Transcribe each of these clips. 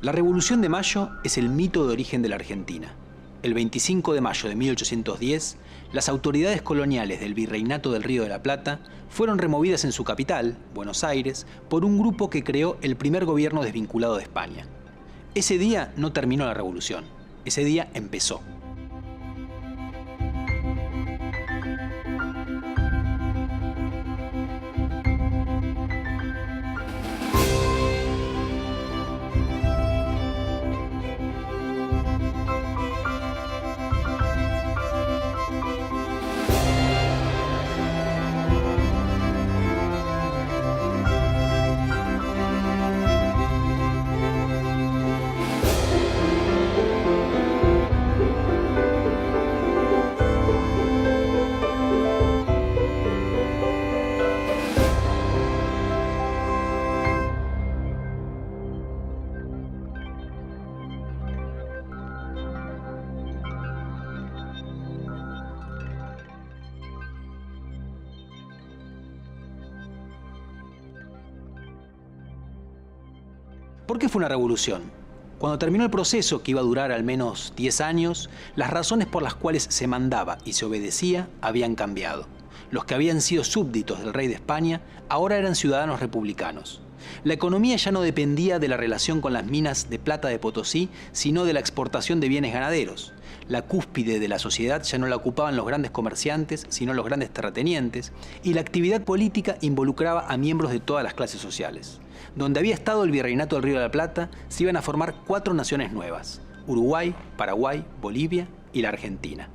La Revolución de Mayo es el mito de origen de la Argentina. El 25 de mayo de 1810, las autoridades coloniales del Virreinato del Río de la Plata fueron removidas en su capital, Buenos Aires, por un grupo que creó el primer gobierno desvinculado de España. Ese día no terminó la revolución, ese día empezó. ¿Por qué fue una revolución? Cuando terminó el proceso, que iba a durar al menos 10 años, las razones por las cuales se mandaba y se obedecía habían cambiado. Los que habían sido súbditos del rey de España ahora eran ciudadanos republicanos. La economía ya no dependía de la relación con las minas de plata de Potosí, sino de la exportación de bienes ganaderos. La cúspide de la sociedad ya no la ocupaban los grandes comerciantes, sino los grandes terratenientes, y la actividad política involucraba a miembros de todas las clases sociales. Donde había estado el Virreinato del Río de la Plata, se iban a formar 4 naciones nuevas: Uruguay, Paraguay, Bolivia y la Argentina.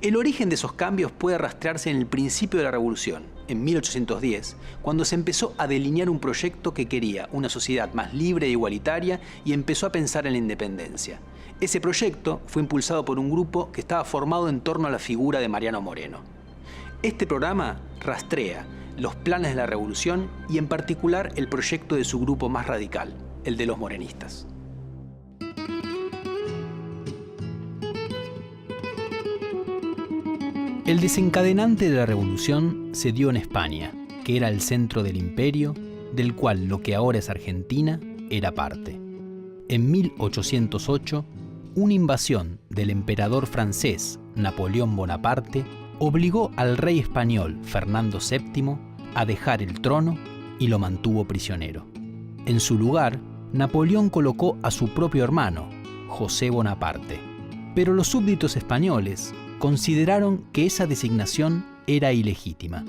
El origen de esos cambios puede rastrearse en el principio de la Revolución, en 1810, cuando se empezó a delinear un proyecto que quería una sociedad más libre e igualitaria y empezó a pensar en la independencia. Ese proyecto fue impulsado por un grupo que estaba formado en torno a la figura de Mariano Moreno. Este programa rastrea los planes de la revolución y en particular el proyecto de su grupo más radical, el de los morenistas. El desencadenante de la revolución se dio en España, que era el centro del imperio, del cual lo que ahora es Argentina era parte. En 1808, una invasión del emperador francés Napoleón Bonaparte obligó al rey español Fernando VII a dejar el trono y lo mantuvo prisionero. En su lugar, Napoleón colocó a su propio hermano, José Bonaparte. Pero los súbditos españoles consideraron que esa designación era ilegítima.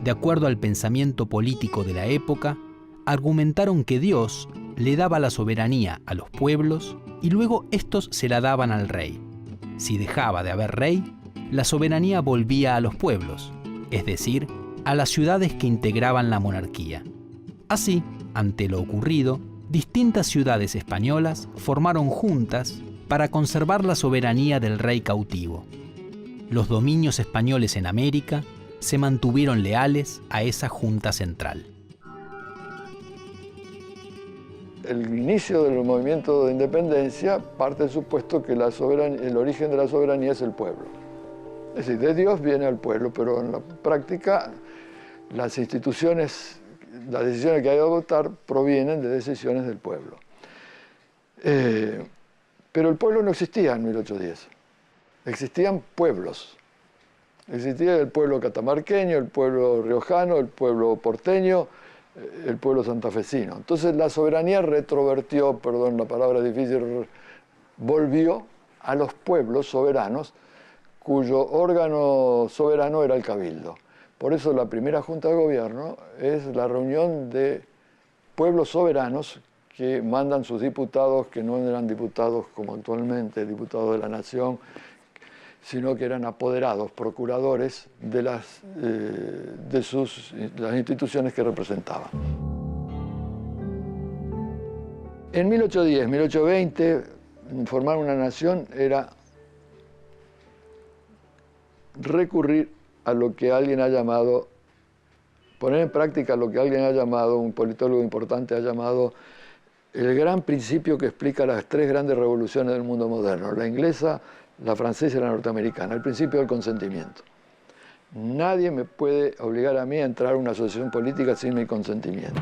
De acuerdo al pensamiento político de la época, argumentaron que Dios le daba la soberanía a los pueblos y luego estos se la daban al rey. Si dejaba de haber rey, la soberanía volvía a los pueblos, es decir, a las ciudades que integraban la monarquía. Así, ante lo ocurrido, distintas ciudades españolas formaron juntas para conservar la soberanía del rey cautivo. Los dominios españoles en América se mantuvieron leales a esa junta central. El inicio del movimiento de independencia parte del supuesto que el origen de la soberanía es el pueblo. Es decir, de Dios viene al pueblo, pero en la práctica las instituciones, las decisiones que hay que adoptar provienen de decisiones del pueblo. Pero el pueblo no existía en 1810. Existían pueblos. Existía el pueblo catamarqueño, el pueblo riojano, el pueblo porteño, el pueblo santafesino. Entonces la soberanía retrovertió, perdón, la palabra es difícil, volvió a los pueblos soberanos, cuyo órgano soberano era el cabildo. Por eso la primera junta de gobierno es la reunión de pueblos soberanos que mandan sus diputados, que no eran diputados como actualmente, diputados de la nación, sino que eran apoderados, procuradores de las instituciones que representaban. En 1810, 1820, formar una nación era recurrir a lo que alguien ha llamado, poner en práctica lo que alguien ha llamado, un politólogo importante ha llamado, el gran principio que explica las 3 grandes revoluciones del mundo moderno, la inglesa, la francesa y la norteamericana, el principio del consentimiento. Nadie me puede obligar a mí a entrar a una asociación política sin mi consentimiento.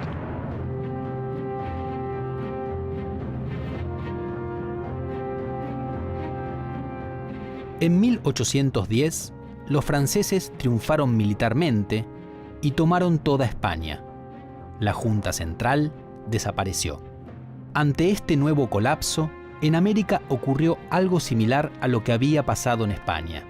En 1810, los franceses triunfaron militarmente y tomaron toda España. La Junta Central desapareció. Ante este nuevo colapso, en América ocurrió algo similar a lo que había pasado en España.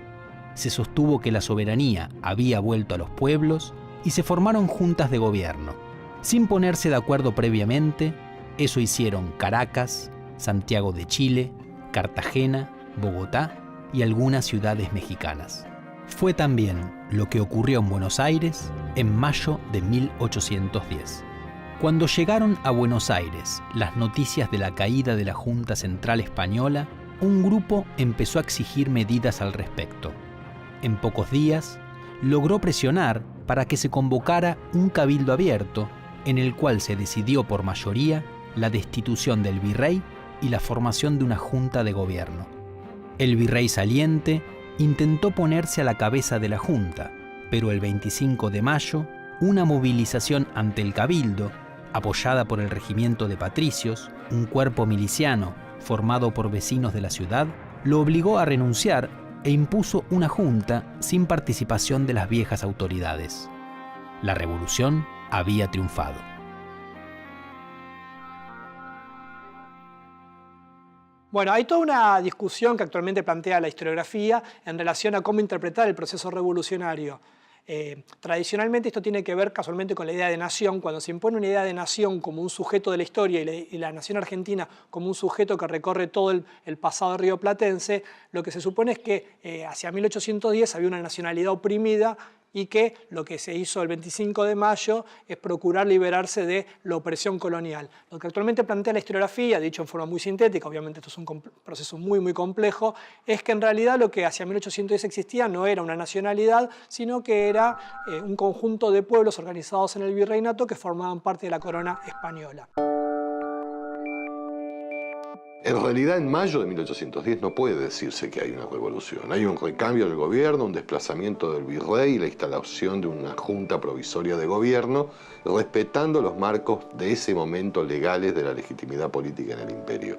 Se sostuvo que la soberanía había vuelto a los pueblos y se formaron juntas de gobierno. Sin ponerse de acuerdo previamente, eso hicieron Caracas, Santiago de Chile, Cartagena, Bogotá y algunas ciudades mexicanas. Fue también lo que ocurrió en Buenos Aires en mayo de 1810. Cuando llegaron a Buenos Aires las noticias de la caída de la Junta Central Española, un grupo empezó a exigir medidas al respecto. En pocos días, logró presionar para que se convocara un cabildo abierto en el cual se decidió por mayoría la destitución del virrey y la formación de una junta de gobierno. El virrey saliente intentó ponerse a la cabeza de la junta, pero el 25 de mayo, una movilización ante el cabildo, apoyada por el regimiento de patricios, un cuerpo miliciano formado por vecinos de la ciudad, lo obligó a renunciar e impuso una junta sin participación de las viejas autoridades. La revolución había triunfado. Bueno, hay toda una discusión que actualmente plantea la historiografía en relación a cómo interpretar el proceso revolucionario. Tradicionalmente esto tiene que ver casualmente con la idea de nación. Cuando se impone una idea de nación como un sujeto de la historia y la nación argentina como un sujeto que recorre todo el pasado rioplatense, lo que se supone es que hacia 1810 había una nacionalidad oprimida y que lo que se hizo el 25 de mayo es procurar liberarse de la opresión colonial. Lo que actualmente plantea la historiografía, dicho en forma muy sintética, obviamente esto es un proceso muy complejo, es que en realidad lo que hacia 1810 existía no era una nacionalidad, sino que era un conjunto de pueblos organizados en el virreinato que formaban parte de la corona española. En realidad, en mayo de 1810 no puede decirse que hay una revolución. Hay un recambio del gobierno, un desplazamiento del virrey y la instalación de una junta provisoria de gobierno, respetando los marcos de ese momento legales de la legitimidad política en el imperio.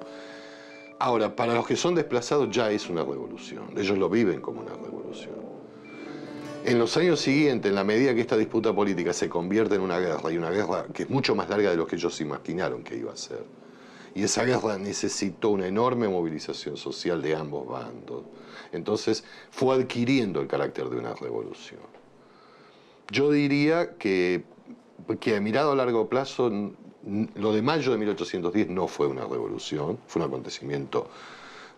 Ahora, para los que son desplazados ya es una revolución. Ellos lo viven como una revolución. En los años siguientes, en la medida que esta disputa política se convierte en una guerra, y una guerra que es mucho más larga de lo que ellos imaginaron que iba a ser, y esa guerra necesitó una enorme movilización social de ambos bandos. Entonces fue adquiriendo el carácter de una revolución. Yo diría que mirado a largo plazo, lo de mayo de 1810 no fue una revolución, fue un acontecimiento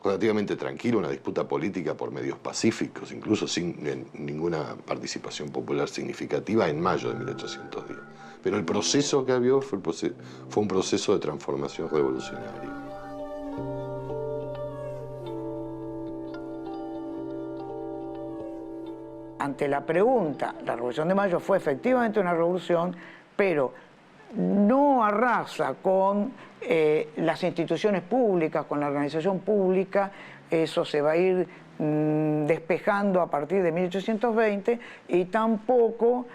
relativamente tranquilo, una disputa política por medios pacíficos, incluso sin ninguna participación popular significativa en mayo de 1810. Pero el proceso que había fue un proceso de transformación revolucionaria. Ante la pregunta, la Revolución de Mayo fue efectivamente una revolución, pero no arrasa con las instituciones públicas, con la organización pública. Eso se va a ir despejando a partir de 1820 y tampoco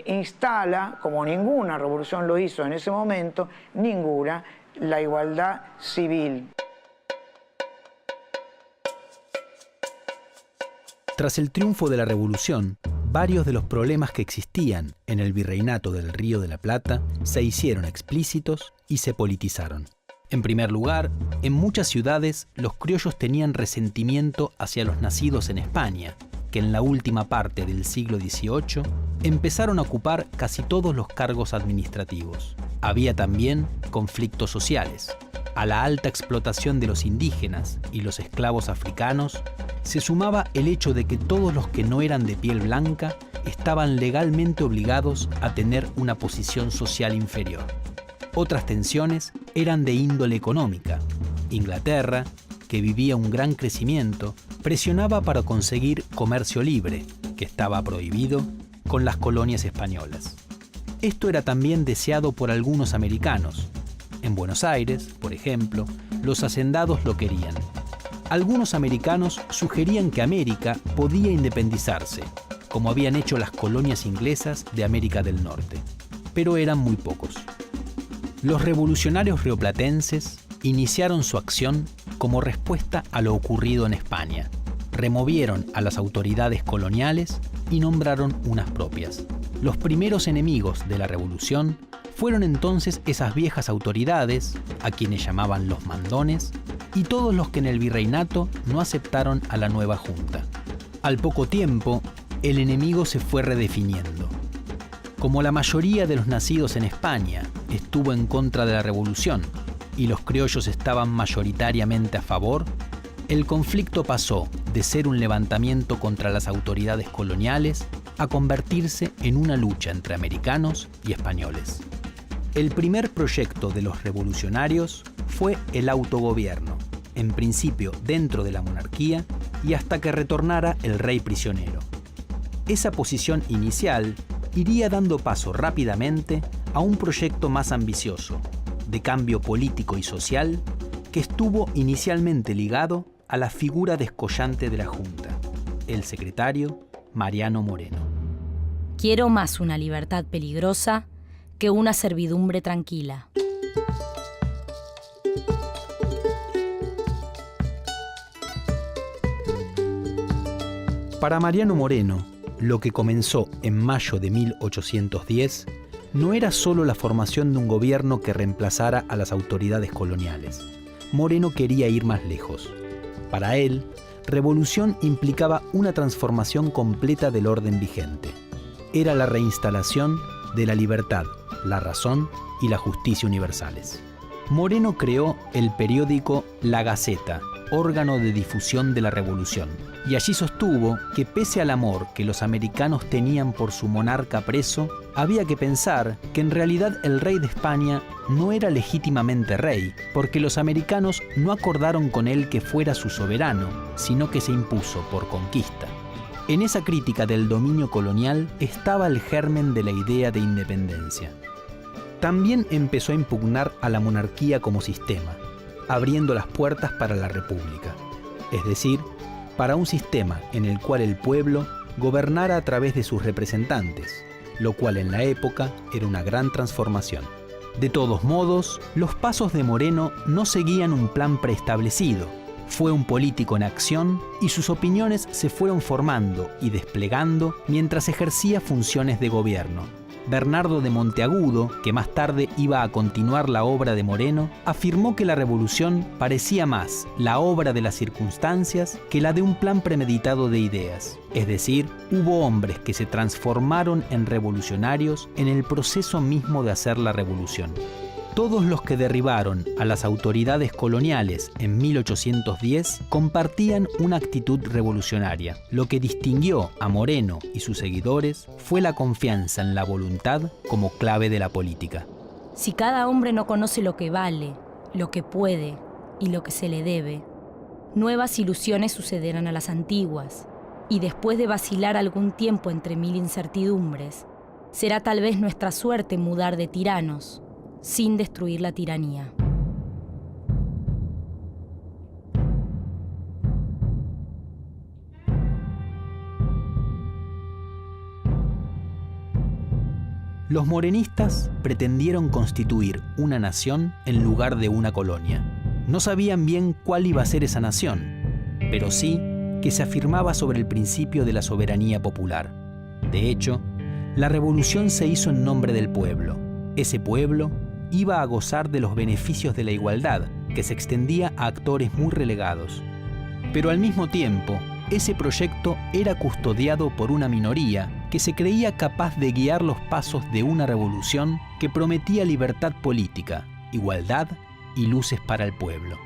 instala, como ninguna revolución lo hizo en ese momento, ninguna, la igualdad civil. Tras el triunfo de la revolución, varios de los problemas que existían en el virreinato del Río de la Plata se hicieron explícitos y se politizaron. En primer lugar, en muchas ciudades los criollos tenían resentimiento hacia los nacidos en España, que en la última parte del siglo XVIII empezaron a ocupar casi todos los cargos administrativos. Había también conflictos sociales. A la alta explotación de los indígenas y los esclavos africanos se sumaba el hecho de que todos los que no eran de piel blanca estaban legalmente obligados a tener una posición social inferior. Otras tensiones eran de índole económica. Inglaterra, que vivía un gran crecimiento, presionaba para conseguir comercio libre, que estaba prohibido, con las colonias españolas. Esto era también deseado por algunos americanos. En Buenos Aires, por ejemplo, los hacendados lo querían. Algunos americanos sugerían que América podía independizarse, como habían hecho las colonias inglesas de América del Norte, pero eran muy pocos. Los revolucionarios rioplatenses iniciaron su acción como respuesta a lo ocurrido en España, removieron a las autoridades coloniales y nombraron unas propias. Los primeros enemigos de la revolución fueron entonces esas viejas autoridades, a quienes llamaban los mandones, y todos los que en el virreinato no aceptaron a la nueva junta. Al poco tiempo, el enemigo se fue redefiniendo. Como la mayoría de los nacidos en España estuvo en contra de la revolución y los criollos estaban mayoritariamente a favor, el conflicto pasó de ser un levantamiento contra las autoridades coloniales a convertirse en una lucha entre americanos y españoles. El primer proyecto de los revolucionarios fue el autogobierno, en principio dentro de la monarquía y hasta que retornara el rey prisionero. Esa posición inicial iría dando paso rápidamente a un proyecto más ambicioso, de cambio político y social, que estuvo inicialmente ligado a la figura descollante de la Junta, el secretario Mariano Moreno. Quiero más una libertad peligrosa que una servidumbre tranquila. Para Mariano Moreno, lo que comenzó en mayo de 1810 no era solo la formación de un gobierno que reemplazara a las autoridades coloniales. Moreno quería ir más lejos. Para él, revolución implicaba una transformación completa del orden vigente. Era la reinstalación de la libertad, la razón y la justicia universales. Moreno creó el periódico La Gaceta, órgano de difusión de la revolución, y allí sostuvo que pese al amor que los americanos tenían por su monarca preso, había que pensar que en realidad el rey de España no era legítimamente rey, porque los americanos no acordaron con él que fuera su soberano, sino que se impuso por conquista. En esa crítica del dominio colonial estaba el germen de la idea de independencia. También empezó a impugnar a la monarquía como sistema, abriendo las puertas para la república, es decir, para un sistema en el cual el pueblo gobernara a través de sus representantes, lo cual en la época era una gran transformación. De todos modos, los pasos de Moreno no seguían un plan preestablecido. Fue un político en acción y sus opiniones se fueron formando y desplegando mientras ejercía funciones de gobierno. Bernardo de Monteagudo, que más tarde iba a continuar la obra de Moreno, afirmó que la revolución parecía más la obra de las circunstancias que la de un plan premeditado de ideas. Es decir, hubo hombres que se transformaron en revolucionarios en el proceso mismo de hacer la revolución. Todos los que derribaron a las autoridades coloniales en 1810 compartían una actitud revolucionaria. Lo que distinguió a Moreno y sus seguidores fue la confianza en la voluntad como clave de la política. Si cada hombre no conoce lo que vale, lo que puede y lo que se le debe, nuevas ilusiones sucederán a las antiguas, y después de vacilar algún tiempo entre mil incertidumbres, será tal vez nuestra suerte mudar de tiranos, sin destruir la tiranía. Los morenistas pretendieron constituir una nación en lugar de una colonia. No sabían bien cuál iba a ser esa nación, pero sí que se afirmaba sobre el principio de la soberanía popular. De hecho, la revolución se hizo en nombre del pueblo. Ese pueblo iba a gozar de los beneficios de la igualdad, que se extendía a actores muy relegados. Pero al mismo tiempo, ese proyecto era custodiado por una minoría que se creía capaz de guiar los pasos de una revolución que prometía libertad política, igualdad y luces para el pueblo.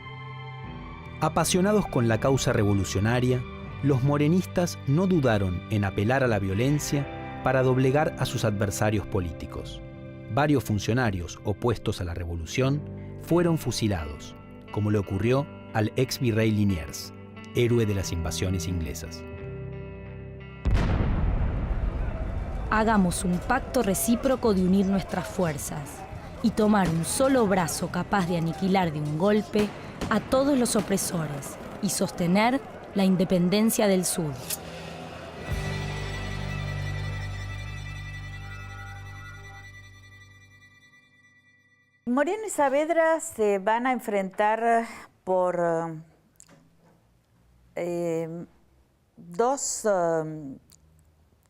Apasionados con la causa revolucionaria, los morenistas no dudaron en apelar a la violencia para doblegar a sus adversarios políticos. Varios funcionarios opuestos a la revolución fueron fusilados, como le ocurrió al ex virrey Liniers, héroe de las invasiones inglesas. Hagamos un pacto recíproco de unir nuestras fuerzas y tomar un solo brazo capaz de aniquilar de un golpe a todos los opresores y sostener la independencia del sur. Moreno y Saavedra se van a enfrentar por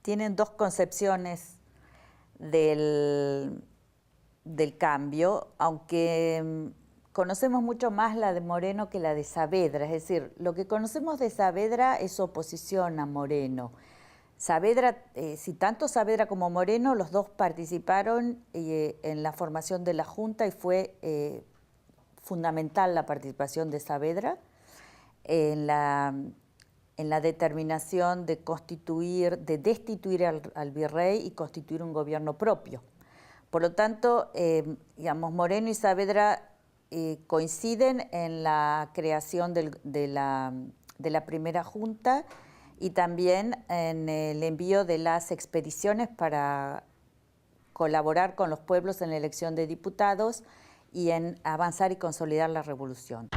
tienen dos concepciones del cambio, aunque conocemos mucho más la de Moreno que la de Saavedra. Es decir, lo que conocemos de Saavedra es oposición a Moreno. Saavedra, si tanto Saavedra como Moreno, los dos participaron en la formación de la Junta y fue fundamental la participación de Saavedra en la determinación de destituir al virrey y constituir un gobierno propio. Por lo tanto, digamos, Moreno y Saavedra coinciden en la creación de la primera Junta y también en el envío de las expediciones para colaborar con los pueblos en la elección de diputados y en avanzar y consolidar la revolución.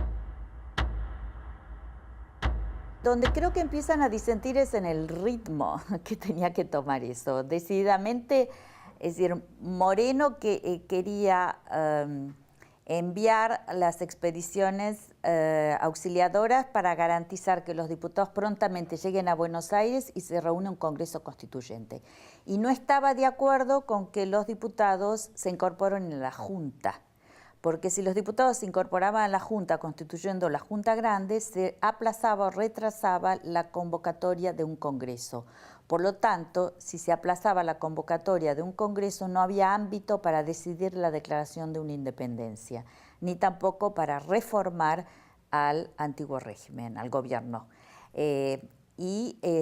Donde creo que empiezan a disentir es en el ritmo que tenía que tomar eso. Decididamente, es decir, Moreno que quería enviar las expediciones auxiliadoras para garantizar que los diputados prontamente lleguen a Buenos Aires y se reúne un Congreso Constituyente. Y no estaba de acuerdo con que los diputados se incorporen en la Junta, porque si los diputados se incorporaban a la Junta constituyendo la Junta Grande, se aplazaba o retrasaba la convocatoria de un Congreso. Por lo tanto, si se aplazaba la convocatoria de un Congreso, no había ámbito para decidir la declaración de una independencia, ni tampoco para reformar al antiguo régimen, al gobierno.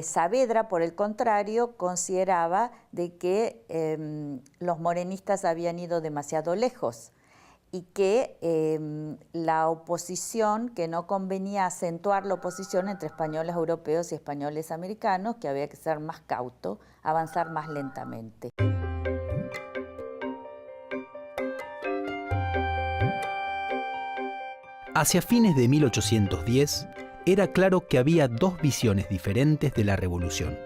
Saavedra, por el contrario, consideraba de que los morenistas habían ido demasiado lejos y que la oposición, que no convenía acentuar la oposición entre españoles europeos y españoles americanos, que había que ser más cauto, avanzar más lentamente. Hacia fines de 1810, era claro que había dos visiones diferentes de la revolución.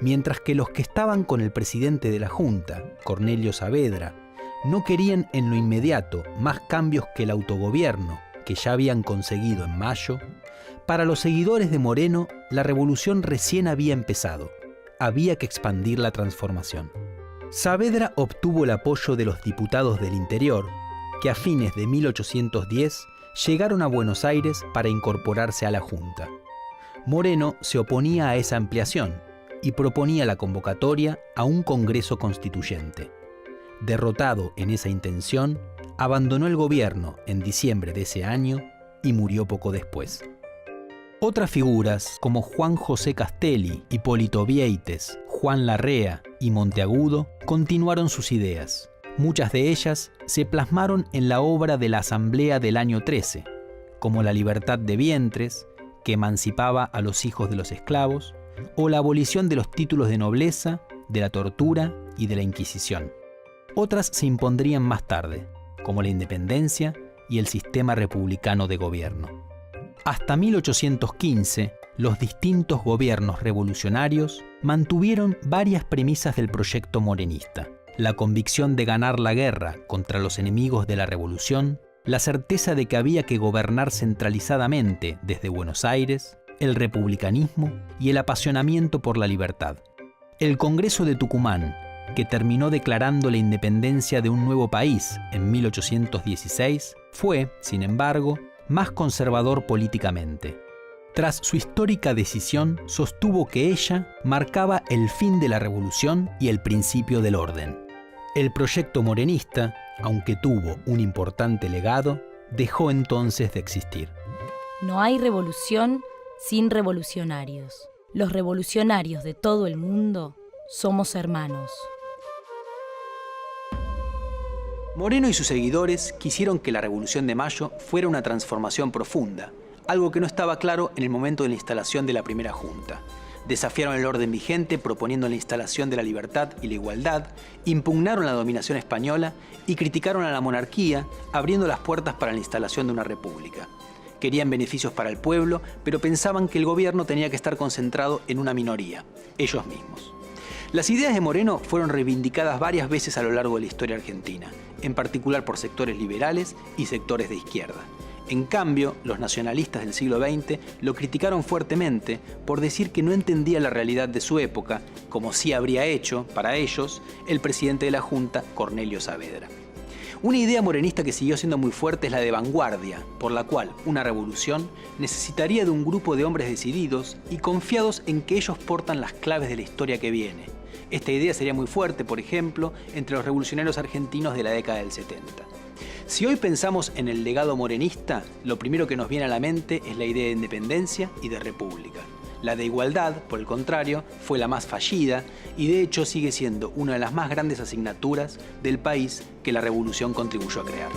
Mientras que los que estaban con el presidente de la Junta, Cornelio Saavedra, no querían en lo inmediato más cambios que el autogobierno que ya habían conseguido en mayo, para los seguidores de Moreno la revolución recién había empezado. Había que expandir la transformación. Saavedra obtuvo el apoyo de los diputados del interior, que a fines de 1810 llegaron a Buenos Aires para incorporarse a la Junta. Moreno se oponía a esa ampliación y proponía la convocatoria a un Congreso Constituyente. Derrotado en esa intención, abandonó el gobierno en diciembre de ese año y murió poco después. Otras figuras como Juan José Castelli, Hipólito Vieites, Juan Larrea y Monteagudo continuaron sus ideas. Muchas de ellas se plasmaron en la obra de la Asamblea del año 13, como la libertad de vientres, que emancipaba a los hijos de los esclavos, o la abolición de los títulos de nobleza, de la tortura y de la Inquisición. Otras se impondrían más tarde, como la independencia y el sistema republicano de gobierno. Hasta 1815, los distintos gobiernos revolucionarios mantuvieron varias premisas del proyecto morenista: la convicción de ganar la guerra contra los enemigos de la revolución, la certeza de que había que gobernar centralizadamente desde Buenos Aires, el republicanismo y el apasionamiento por la libertad. El Congreso de Tucumán, que terminó declarando la independencia de un nuevo país en 1816, fue, sin embargo, más conservador políticamente. Tras su histórica decisión, sostuvo que ella marcaba el fin de la revolución y el principio del orden. El proyecto morenista, aunque tuvo un importante legado, dejó entonces de existir. No hay revolución sin revolucionarios. Los revolucionarios de todo el mundo somos hermanos. Moreno y sus seguidores quisieron que la Revolución de Mayo fuera una transformación profunda, algo que no estaba claro en el momento de la instalación de la primera Junta. Desafiaron el orden vigente proponiendo la instalación de la libertad y la igualdad, impugnaron la dominación española y criticaron a la monarquía, abriendo las puertas para la instalación de una república. Querían beneficios para el pueblo, pero pensaban que el gobierno tenía que estar concentrado en una minoría, ellos mismos. Las ideas de Moreno fueron reivindicadas varias veces a lo largo de la historia argentina, en particular por sectores liberales y sectores de izquierda. En cambio, los nacionalistas del siglo XX lo criticaron fuertemente por decir que no entendía la realidad de su época, como sí habría hecho, para ellos, el presidente de la Junta, Cornelio Saavedra. Una idea morenista que siguió siendo muy fuerte es la de vanguardia, por la cual una revolución necesitaría de un grupo de hombres decididos y confiados en que ellos portan las claves de la historia que viene. Esta idea sería muy fuerte, por ejemplo, entre los revolucionarios argentinos de la década del 70. Si hoy pensamos en el legado morenista, lo primero que nos viene a la mente es la idea de independencia y de república. La de igualdad, por el contrario, fue la más fallida y de hecho sigue siendo una de las más grandes asignaturas del país que la revolución contribuyó a crear.